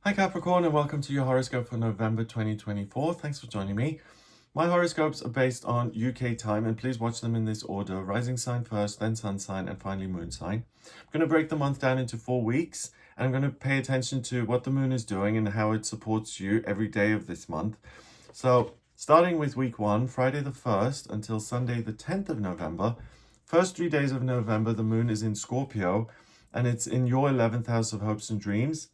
Hi Capricorn, and welcome to your horoscope for November 2024. Thanks for joining me. My horoscopes are based on UK time, and please watch them in this order: rising sign first, then sun sign, and finally moon sign. I'm going to break the month down into 4 weeks, and I'm going to pay attention to what the moon is doing and how it supports you every day of this month. So starting with week 1, Friday the 1st until Sunday the 10th of November. First 3 days of November, the moon is in Scorpio, and it's in your 11th house of hopes and dreams,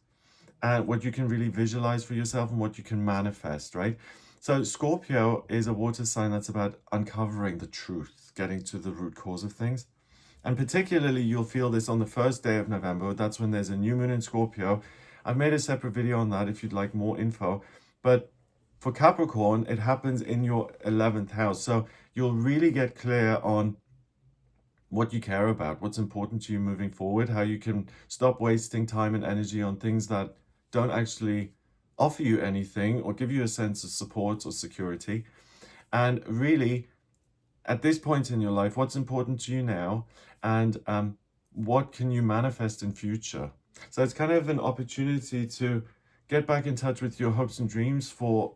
and what you can really visualize for yourself and what you can manifest, right? So Scorpio is a water sign that's about uncovering the truth, getting to the root cause of things. And particularly you'll feel this on the first day of November. That's when there's a new moon in Scorpio. I've made a separate video on that if you'd like more info. But for Capricorn, it happens in your 11th house. So you'll really get clear on what you care about, what's important to you moving forward, how you can stop wasting time and energy on things that don't actually offer you anything or give you a sense of support or security. And really, at this point in your life, what's important to you now, and what can you manifest in future? So it's kind of an opportunity to get back in touch with your hopes and dreams for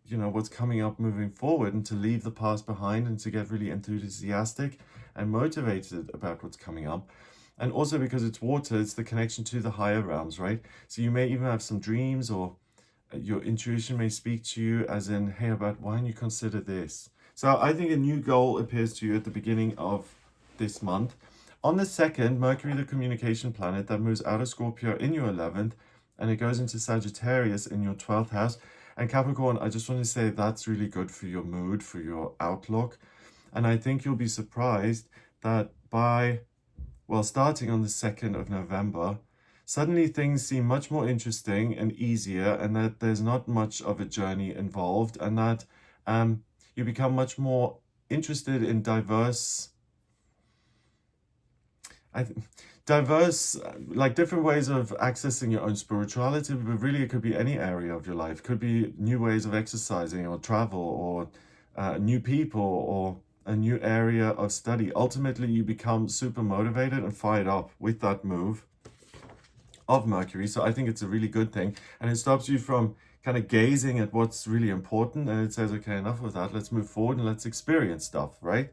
what's coming up moving forward, and to leave the past behind and to get really enthusiastic and motivated about what's coming up. And also, because it's water, it's the connection to the higher realms, right? So you may even have some dreams, or your intuition may speak to you as in, hey, about why don't you consider this? So I think a new goal appears to you at the beginning of this month. On the 2nd, Mercury, the communication planet, that moves out of Scorpio in your 11th, and it goes into Sagittarius in your 12th house. And Capricorn, I just want to say that's really good for your mood, for your outlook. And I think you'll be surprised that starting on the 2nd of November, suddenly things seem much more interesting and easier, and that there's not much of a journey involved, and that you become much more interested in diverse, like different ways of accessing your own spirituality. But really, it could be any area of your life. It could be new ways of exercising or travel, or new people, or a new area of study. Ultimately, you become super motivated and fired up with that move of Mercury. So I think it's a really good thing, and it stops you from kind of gazing at what's really important, and it says, okay, enough of that, let's move forward and let's experience stuff, right?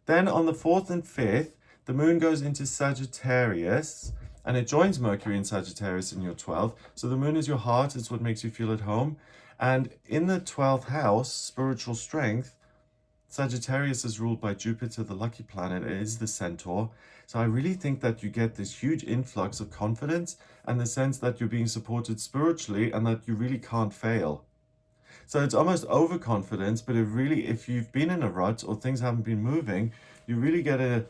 Then on the 4th and 5th, the moon goes into Sagittarius, and it joins Mercury in Sagittarius in your 12th. So the moon is your heart, it's what makes you feel at home. And in the 12th house, spiritual strength, Sagittarius is ruled by Jupiter, the lucky planet. It is the centaur. So I really think that you get this huge influx of confidence and the sense that you're being supported spiritually and that you really can't fail. So it's almost overconfidence, but if you've been in a rut or things haven't been moving, you really get a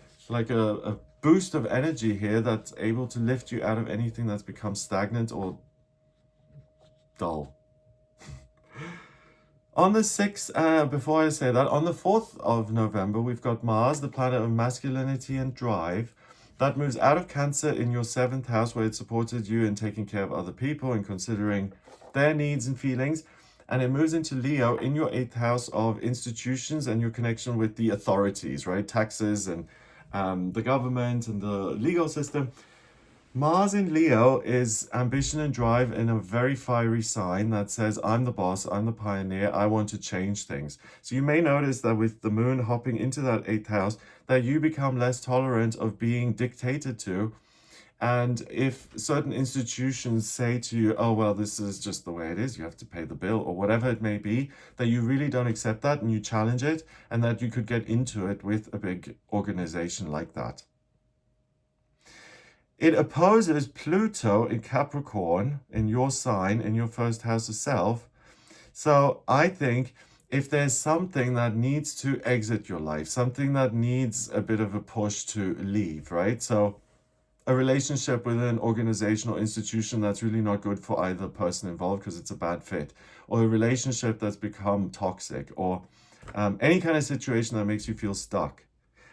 boost of energy here that's able to lift you out of anything that's become stagnant or dull. On the 6th, before I say that, on the 4th of November, we've got Mars, the planet of masculinity and drive, that moves out of Cancer in your 7th house, where it supported you in taking care of other people and considering their needs and feelings. And it moves into Leo in your 8th house of institutions and your connection with the authorities, right? Taxes and the government and the legal system. Mars in Leo is ambition and drive in a very fiery sign that says, I'm the boss, I'm the pioneer, I want to change things. So you may notice that with the moon hopping into that 8th house, that you become less tolerant of being dictated to. And if certain institutions say to you, oh, well, this is just the way it is, you have to pay the bill, or whatever it may be, that you really don't accept that and you challenge it, and that you could get into it with a big organization like that. It opposes Pluto in Capricorn, in your sign, in your 1st house of self. So I think if there's something that needs to exit your life, something that needs a bit of a push to leave, right? So a relationship with an organization or institution that's really not good for either person involved because it's a bad fit, or a relationship that's become toxic, or any kind of situation that makes you feel stuck.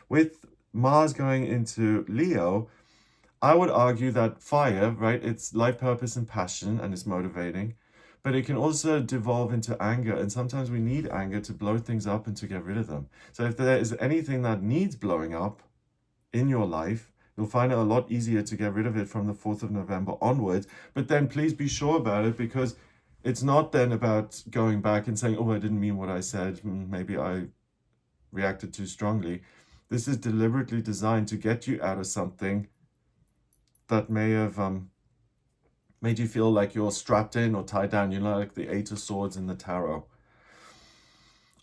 With Mars going into Leo, I would argue that fire, right, it's life purpose and passion, and it's motivating, but it can also devolve into anger, and sometimes we need anger to blow things up and to get rid of them. So if there is anything that needs blowing up in your life, You'll find it a lot easier to get rid of it from the 4th of November onwards. But then please be sure about it, because it's not then about going back and saying, oh, I didn't mean what I said. Maybe I reacted too strongly. This is deliberately designed to get you out of something that may have made you feel like you're strapped in or tied down, like the Eight of Swords in the tarot.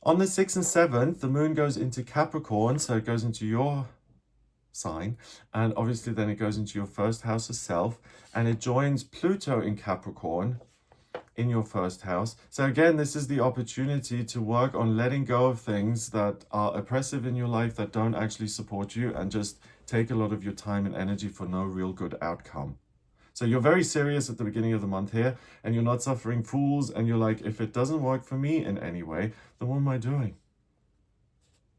On the 6th and 7th, the moon goes into Capricorn, so it goes into your sign, and obviously then it goes into your first house of self, and it joins Pluto in Capricorn in your first house. So again, this is the opportunity to work on letting go of things that are oppressive in your life, that don't actually support you, and just take a lot of your time and energy for no real good outcome. So you're very serious at the beginning of the month here, and you're not suffering fools, and you're like, if it doesn't work for me in any way, then what am I doing?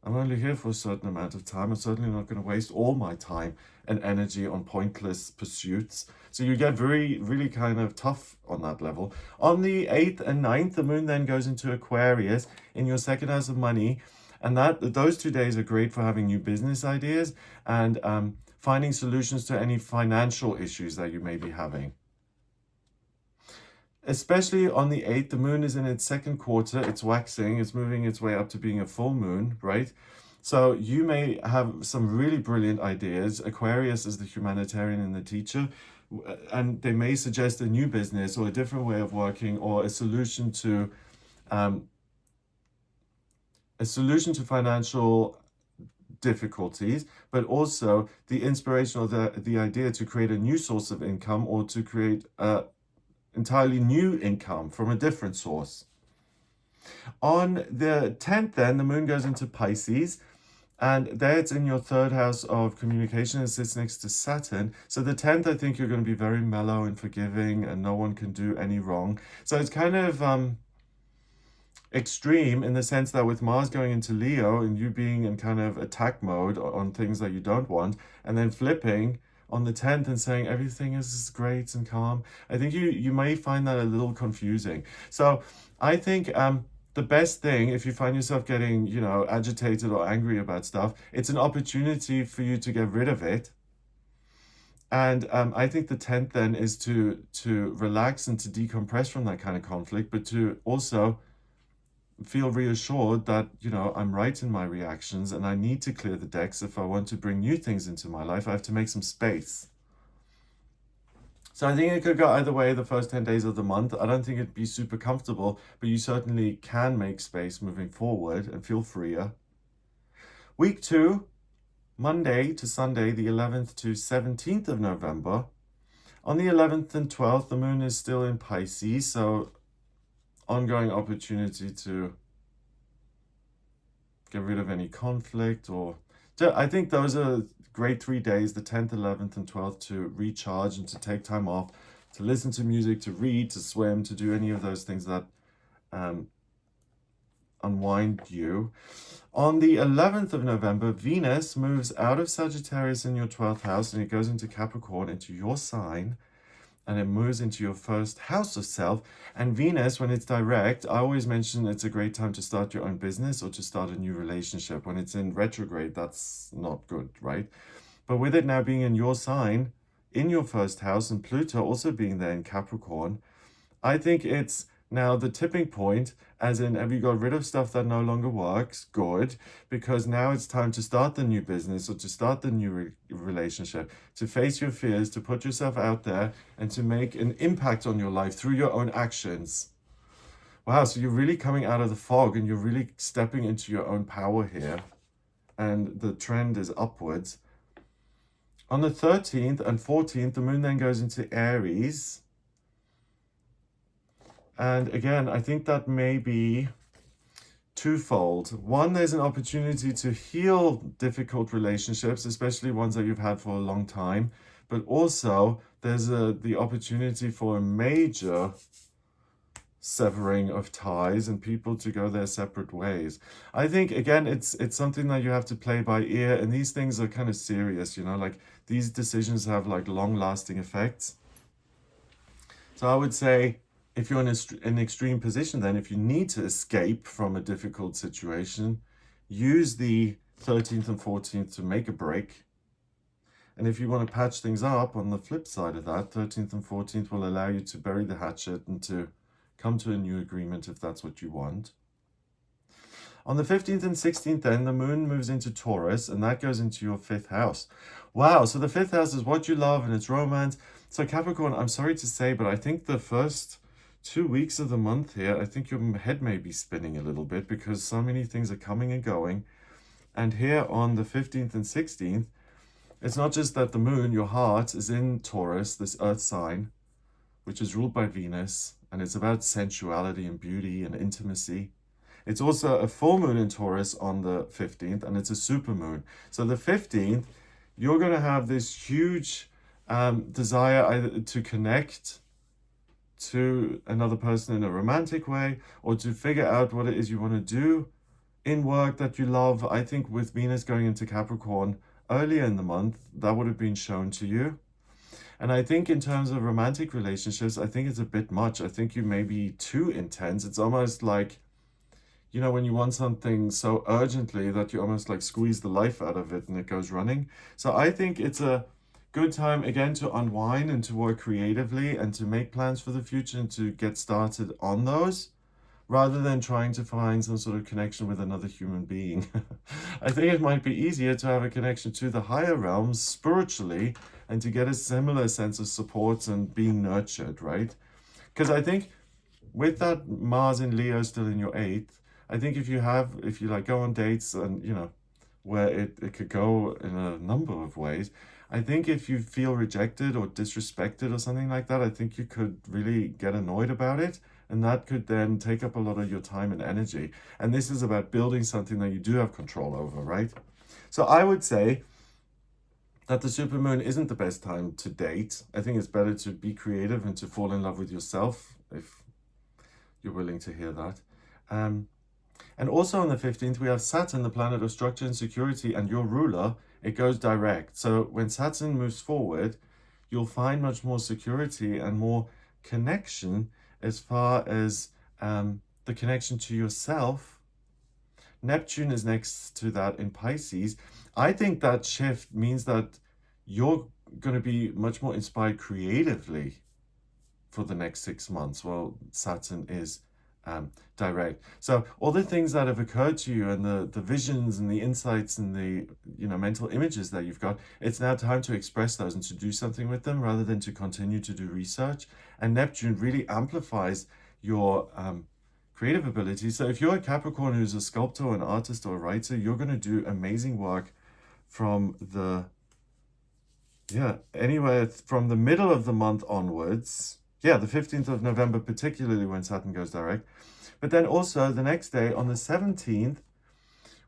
I'm only here for a certain amount of time. I'm certainly not going to waste all my time and energy on pointless pursuits. So you get really kind of tough on that level. On the 8th and 9th, the moon then goes into Aquarius in your second house of money. And those 2 days are great for having new business ideas and finding solutions to any financial issues that you may be having. Especially on the 8th, the moon is in its second quarter, it's waxing, it's moving its way up to being a full moon, right? So you may have some really brilliant ideas. Aquarius is the humanitarian and the teacher, and they may suggest a new business or a different way of working, or a solution to financial difficulties, but also the inspiration or the idea to create a new source of income, or to create a entirely new income from a different source. On the 10th, then, the moon goes into Pisces, and there it's in your third house of communication and sits next to Saturn. So the 10th, I think you're going to be very mellow and forgiving, and no one can do any wrong. So it's kind of extreme in the sense that with Mars going into Leo and you being in kind of attack mode on things that you don't want, and then flipping on the 10th and saying everything is great and calm, I think you may find that a little confusing. So I think the best thing, if you find yourself getting, agitated or angry about stuff, it's an opportunity for you to get rid of it. And I think the 10th then is to relax and to decompress from that kind of conflict, but to also feel reassured that, I'm right in my reactions, and I need to clear the decks if I want to bring new things into my life. I have to make some space. So I think it could go either way the first 10 days of the month. I don't think it'd be super comfortable, but you certainly can make space moving forward and feel freer. Week 2, Monday to Sunday, the 11th to 17th of November. On the 11th and 12th, the moon is still in Pisces, so ongoing opportunity to get rid of any conflict, or I think those are great 3 days, the 10th, 11th, and 12th, to recharge and to take time off, to listen to music, to read, to swim, to do any of those things that unwind you. On the 11th of November, Venus moves out of Sagittarius in your 12th house, and it goes into Capricorn, into your sign, and it moves into your first house of self. And Venus, when it's direct, I always mention it's a great time to start your own business or to start a new relationship. When it's in retrograde, that's not good, right? But with it now being in your sign, in your first house, and Pluto also being there in Capricorn, I think it's now the tipping point, as in, have you got rid of stuff that no longer works? Good, because now it's time to start the new business or to start the new relationship, to face your fears, to put yourself out there, and to make an impact on your life through your own actions. Wow, so you're really coming out of the fog, and you're really stepping into your own power here, and the trend is upwards. On the 13th and 14th, the moon then goes into Aries. And again, I think that may be twofold. One, there's an opportunity to heal difficult relationships, especially ones that you've had for a long time. But also, there's the opportunity for a major severing of ties and people to go their separate ways. I think, again, it's something that you have to play by ear. And these things are kind of serious, like these decisions have like long-lasting effects. So I would say, if you're in an extreme position, then if you need to escape from a difficult situation, use the 13th and 14th to make a break And if you want to patch things up, on the flip side of that, 13th and 14th will allow you to bury the hatchet and to come to a new agreement if that's what you want. On the 15th and 16th then, the moon moves into Taurus, and that goes into your 5th house. Wow, so the 5th house is what you love and it's romance. So Capricorn, I'm sorry to say, but I think the first 2 weeks of the month here, I think your head may be spinning a little bit because so many things are coming and going. And here on the 15th and 16th, it's not just that the moon, your heart, is in Taurus, this earth sign, which is ruled by Venus, and it's about sensuality and beauty and intimacy. It's also a full moon in Taurus on the 15th, and it's a super moon. So the 15th, you're going to have this huge desire either to connect to another person in a romantic way, or to figure out what it is you want to do in work that you love. I think with Venus going into Capricorn earlier in the month, that would have been shown to you. And I think in terms of romantic relationships, I think it's a bit much. I think you may be too intense. It's almost like, you know, when you want something so urgently that you almost like squeeze the life out of it and it goes running. So I think it's a good time, again, to unwind and to work creatively and to make plans for the future and to get started on those, rather than trying to find some sort of connection with another human being. I think it might be easier to have a connection to the higher realms spiritually and to get a similar sense of support and being nurtured, right? Because I think with that Mars in Leo still in your 8th, I think if you like go on dates and, you know, where it could go in a number of ways, I think if you feel rejected or disrespected or something like that, I think you could really get annoyed about it. And that could then take up a lot of your time and energy. And this is about building something that you do have control over, right? So I would say that the supermoon isn't the best time to date. I think it's better to be creative and to fall in love with yourself, if you're willing to hear that. And also on the 15th, we have Saturn, the planet of structure and security, and your ruler, it goes direct. So when Saturn moves forward, you'll find much more security and more connection as far as the connection to yourself. Neptune is next to that in Pisces. I think that shift means that you're going to be much more inspired creatively for the next 6 months. Well, Saturn is direct. So all the things that have occurred to you and the visions and the insights and the, you know, mental images that you've got, it's now time to express those and to do something with them rather than to continue to do research. And Neptune really amplifies your creative ability. So if you're a Capricorn who's a sculptor or an artist or a writer, you're going to do amazing work from the anywhere from the middle of the month onwards. Yeah, the 15th of November, particularly when Saturn goes direct. But then also the next day, on the 17th,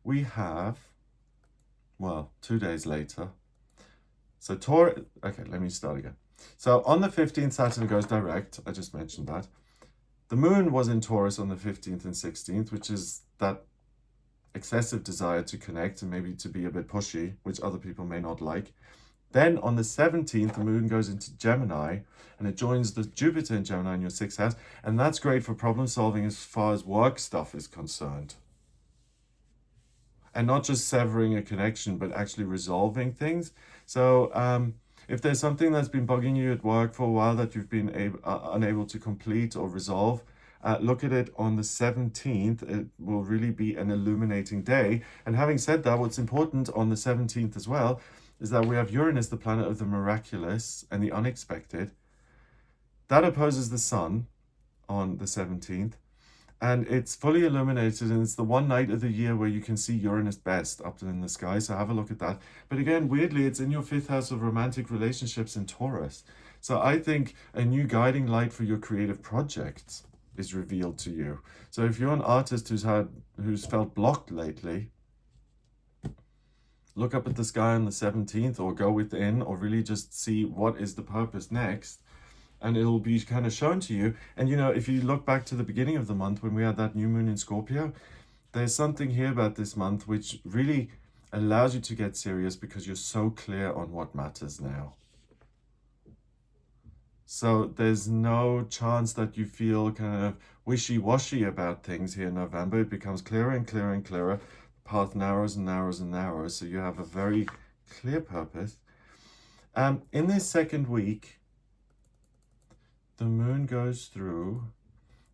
we have, well, 2 days later. So okay, let me start again. So on the 15th, Saturn goes direct. I just mentioned that. The moon was in Taurus on the 15th and 16th, which is that excessive desire to connect and maybe to be a bit pushy, which other people may not like. Then on the 17th, the moon goes into Gemini and it joins the Jupiter in Gemini in your 6th house. And that's great for problem solving as far as work stuff is concerned. And not just severing a connection, but actually resolving things. So if there's something that's been bugging you at work for a while that you've been unable to complete or resolve, look at it on the 17th. It will really be an illuminating day. And having said that, what's important on the 17th as well is that we have Uranus, the planet of the miraculous and the unexpected. That opposes the sun on the 17th. And it's fully illuminated, and it's the one night of the year where you can see Uranus best up in the sky. So have a look at that. But again, weirdly, it's in your 5th house of romantic relationships in Taurus. So I think a new guiding light for your creative projects is revealed to you. So if you're an artist who's felt blocked lately, look up at the sky on the 17th, or go within, or really just see what is the purpose next. And it'll be kind of shown to you. And, you know, if you look back to the beginning of the month when we had that new moon in Scorpio, there's something here about this month which really allows you to get serious because you're so clear on what matters now. So there's no chance that you feel kind of wishy-washy about things here in November. It becomes clearer and clearer and clearer. The path narrows and narrows and narrows. So you have a very clear purpose. In this second week, the moon goes through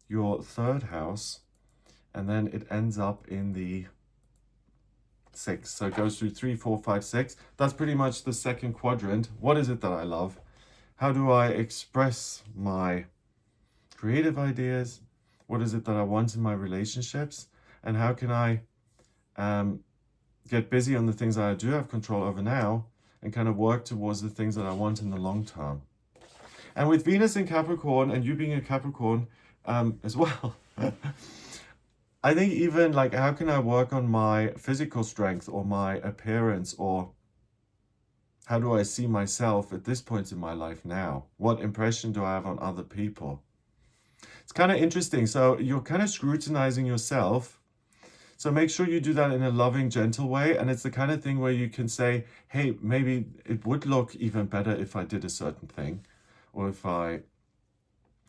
your third house, and then it ends up in the 6th. So it goes through 3, 4, 5, 6. That's pretty much the second quadrant. What is it that I love? How do I express my creative ideas? What is it that I want in my relationships? And how can I get busy on the things that I do have control over now and kind of work towards the things that I want in the long term? And with Venus in Capricorn, and you being a Capricorn as well, I think even like, how can I work on my physical strength or my appearance, or how do I see myself at this point in my life now? What impression do I have on other people? It's kind of interesting. So you're kind of scrutinizing yourself. So make sure you do that in a loving, gentle way. And it's the kind of thing where you can say, hey, maybe it would look even better if I did a certain thing, or if I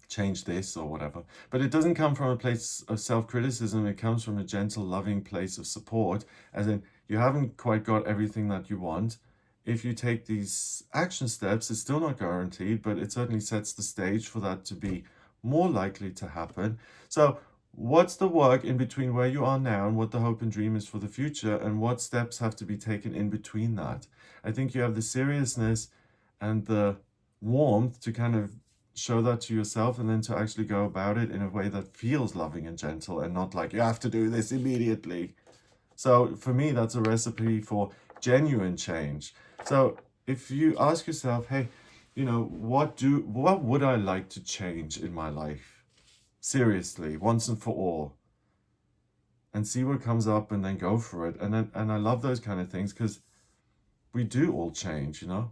change this or whatever. But it doesn't come from a place of self-criticism. It comes from a gentle, loving place of support, as in you haven't quite got everything that you want. If you take these action steps, it's still not guaranteed, but it certainly sets the stage for that to be more likely to happen. So what's the work in between where you are now and what the hope and dream is for the future, and what steps have to be taken in between that? I think you have the seriousness and the warmth to kind of show that to yourself, and then to actually go about it in a way that feels loving and gentle, and not like you have to do this immediately. So for me, that's a recipe for genuine change. So if you ask yourself, hey, you know, what would I like to change in my life? Seriously, once and for all. And see what comes up, and then go for it. And I love those kind of things, because we do all change, you know?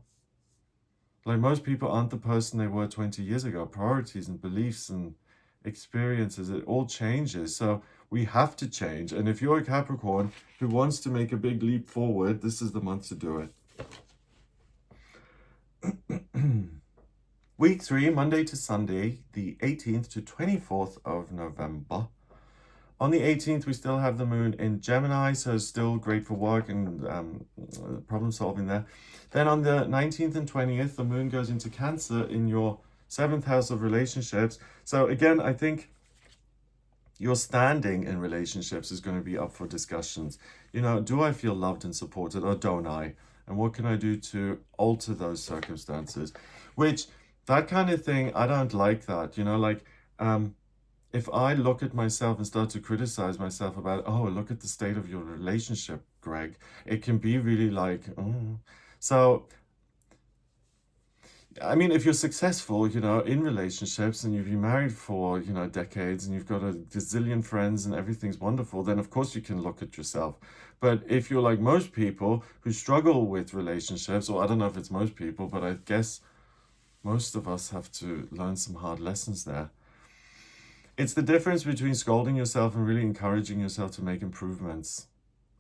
Like, most people aren't the person they were 20 years ago. Priorities and beliefs and experiences, it all changes. So we have to change. And if you're a Capricorn who wants to make a big leap forward, this is the month to do it. Week 3, Monday to Sunday, the 18th to 24th of November. On the 18th, we still have the moon in Gemini, so still great for work and problem solving there. Then on the 19th and 20th, the moon goes into Cancer in your 7th house of relationships. So again, I think your standing in relationships is going to be up for discussions. You know, do I feel loved and supported, or don't I? And what can I do to alter those circumstances? Which, that kind of thing, I don't like that. You know, like, if I look at myself and start to criticize myself about, oh, look at the state of your relationship, Greg, it can be really like, oh. So, I mean, if you're successful, you know, in relationships, and you've been married for, you know, decades, and you've got a gazillion friends and everything's wonderful, then of course you can look at yourself. But if you're like most people who struggle with relationships, or I don't know if it's most people, but I guess most of us have to learn some hard lessons there. It's the difference between scolding yourself and really encouraging yourself to make improvements.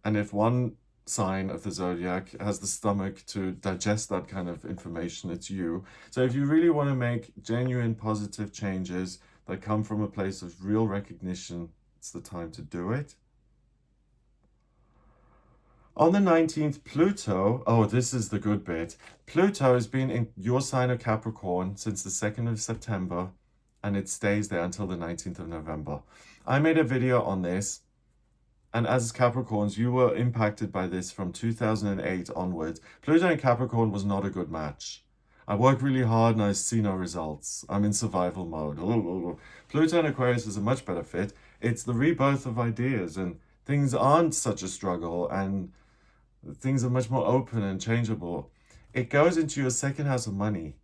And if one sign of the zodiac has the stomach to digest that kind of information, it's you. So if you really want to make genuine positive changes that come from a place of real recognition, it's the time to do it. On the 19th, Pluto, oh, this is the good bit. Pluto has been in your sign of Capricorn since the 2nd of September, and it stays there until the 19th of November. I made a video on this, and as Capricorns, you were impacted by this from 2008 onwards. Pluto and Capricorn was not a good match. I work really hard and I see no results. I'm in survival mode. Pluto and Aquarius is a much better fit. It's the rebirth of ideas, and things aren't such a struggle, and things are much more open and changeable. It goes into your 2nd house of money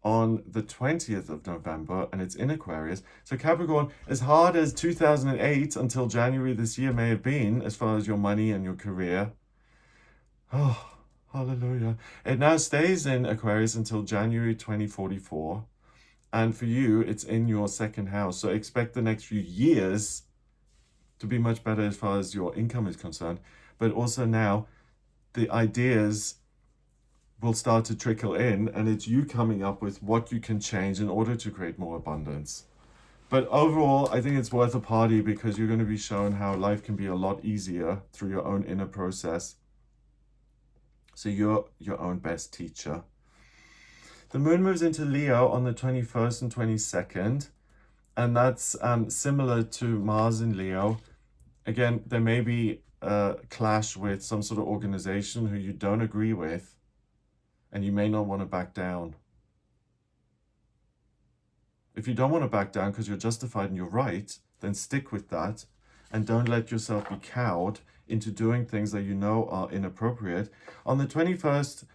on the 20th of November, and it's in Aquarius. So Capricorn, as hard as 2008 until January this year may have been, as far as your money and your career, oh, hallelujah, it now stays in Aquarius until January 2044. And for you, it's in your 2nd house. So expect the next few years to be much better as far as your income is concerned. But also now, the ideas will start to trickle in, and it's you coming up with what you can change in order to create more abundance. But overall, I think it's worth a party, because you're going to be shown how life can be a lot easier through your own inner process. So you're your own best teacher. The moon moves into Leo on the 21st and 22nd, and that's similar to Mars in Leo. Again, there may be a clash with some sort of organization who you don't agree with, and you may not want to back down. If you don't want to back down because you're justified and you're right, then stick with that and don't let yourself be cowed into doing things that you know are inappropriate. On the 21st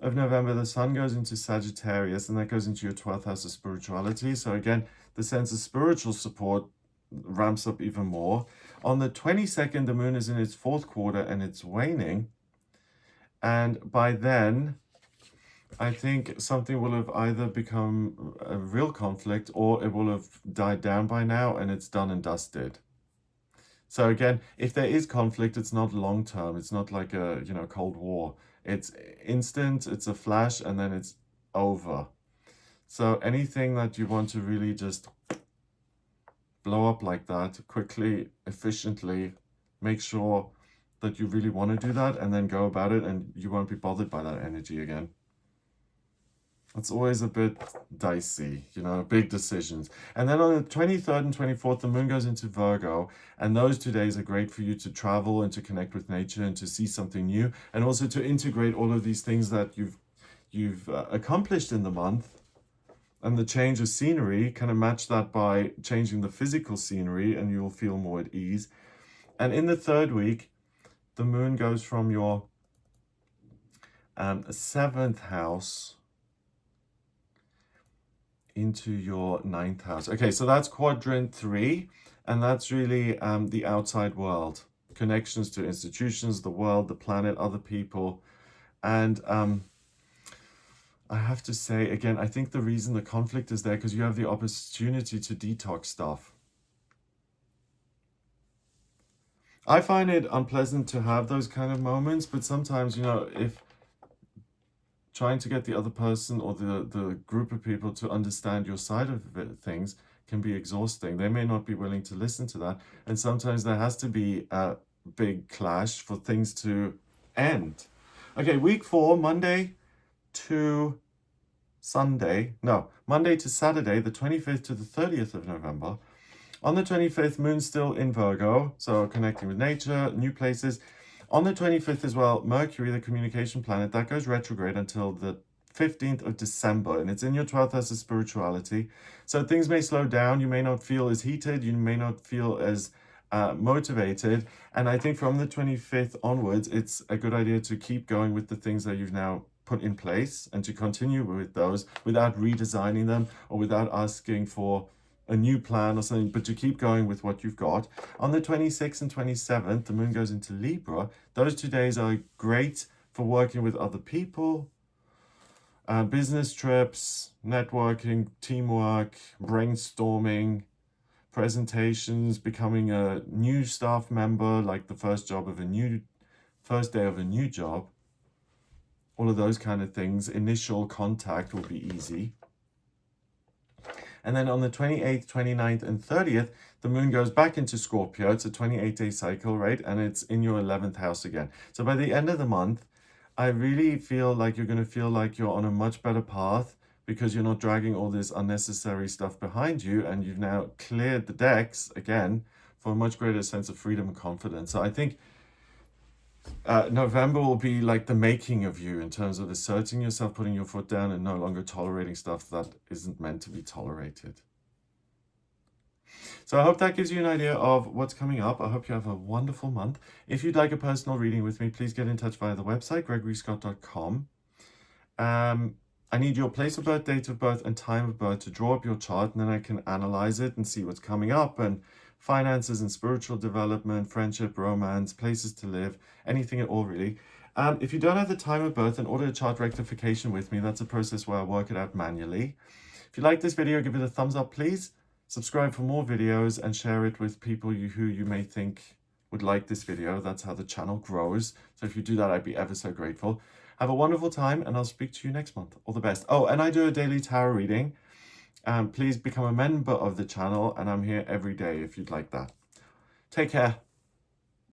of November, the sun goes into Sagittarius, and that goes into your 12th house of spirituality. So again, the sense of spiritual support ramps up even more. On the 22nd, the moon is in its fourth quarter and it's waning. And by then, I think something will have either become a real conflict or it will have died down by now and it's done and dusted. So again, if there is conflict, it's not long term. It's not like a, Cold War. It's instant, it's a flash, and then it's over. So anything that you want to really just blow up like that, quickly, efficiently, make sure that you really want to do that and then go about it, and you won't be bothered by that energy again. It's always a bit dicey, big decisions. And then on the 23rd and 24th, the moon goes into Virgo. And those 2 days are great for you to travel and to connect with nature and to see something new. And also to integrate all of these things that you've accomplished in the month. And the change of scenery, kind of match that by changing the physical scenery and you'll feel more at ease. And in the third week, the moon goes from your 7th house into your 9th house. Okay, so that's quadrant 3, and that's really the outside world, connections to institutions, the world, the planet, other people. And I have to say, again, I think the reason the conflict is there because you have the opportunity to detox stuff. I find it unpleasant to have those kind of moments, but sometimes, if trying to get the other person or the group of people to understand your side of things can be exhausting. They may not be willing to listen to that. And sometimes there has to be a big clash for things to end. Okay, week 4, Monday to Saturday, the 25th to the 30th of November. On the 25th, moon's still in Virgo, so connecting with nature, new places. On the 25th as well, Mercury, the communication planet, that goes retrograde until the 15th of December, and it's in your 12th house of spirituality. So things may slow down. You may not feel as heated. You may not feel as motivated. And I think from the 25th onwards, it's a good idea to keep going with the things that you've now put in place and to continue with those without redesigning them or without asking for a new plan or something, but to keep going with what you've got. On the 26th and 27th, the moon goes into Libra. Those 2 days are great for working with other people, business trips, networking, teamwork, brainstorming, presentations, becoming a new staff member, like the first day of a new job. All of those kind of things. Initial contact will be easy. And then on the 28th, 29th, and 30th, the moon goes back into Scorpio. It's a 28-day cycle, right? And it's in your 11th house again. So by the end of the month, I really feel like you're going to feel like you're on a much better path because you're not dragging all this unnecessary stuff behind you, and you've now cleared the decks again for a much greater sense of freedom and confidence. So I think November will be like the making of you in terms of asserting yourself, putting your foot down, and no longer tolerating stuff that isn't meant to be tolerated. So I hope that gives you an idea of what's coming up. I hope you have a wonderful month. If you'd like a personal reading with me, please get in touch via the website, gregoryscott.com. I need your place of birth, date of birth, and time of birth to draw up your chart, and then I can analyze it and see what's coming up, and finances and spiritual development, friendship, romance, places to live, anything at all really. If you don't have the time of birth, then order a chart rectification with me. That's a process where I work it out manually. If you like this video, give it a thumbs up, please. Subscribe for more videos and share it with people who you may think would like this video. That's how the channel grows. So if you do that, I'd be ever so grateful. Have a wonderful time, and I'll speak to you next month. All the best. Oh, and I do a daily tarot reading. Please become a member of the channel, and I'm here every day if you'd like that. Take care.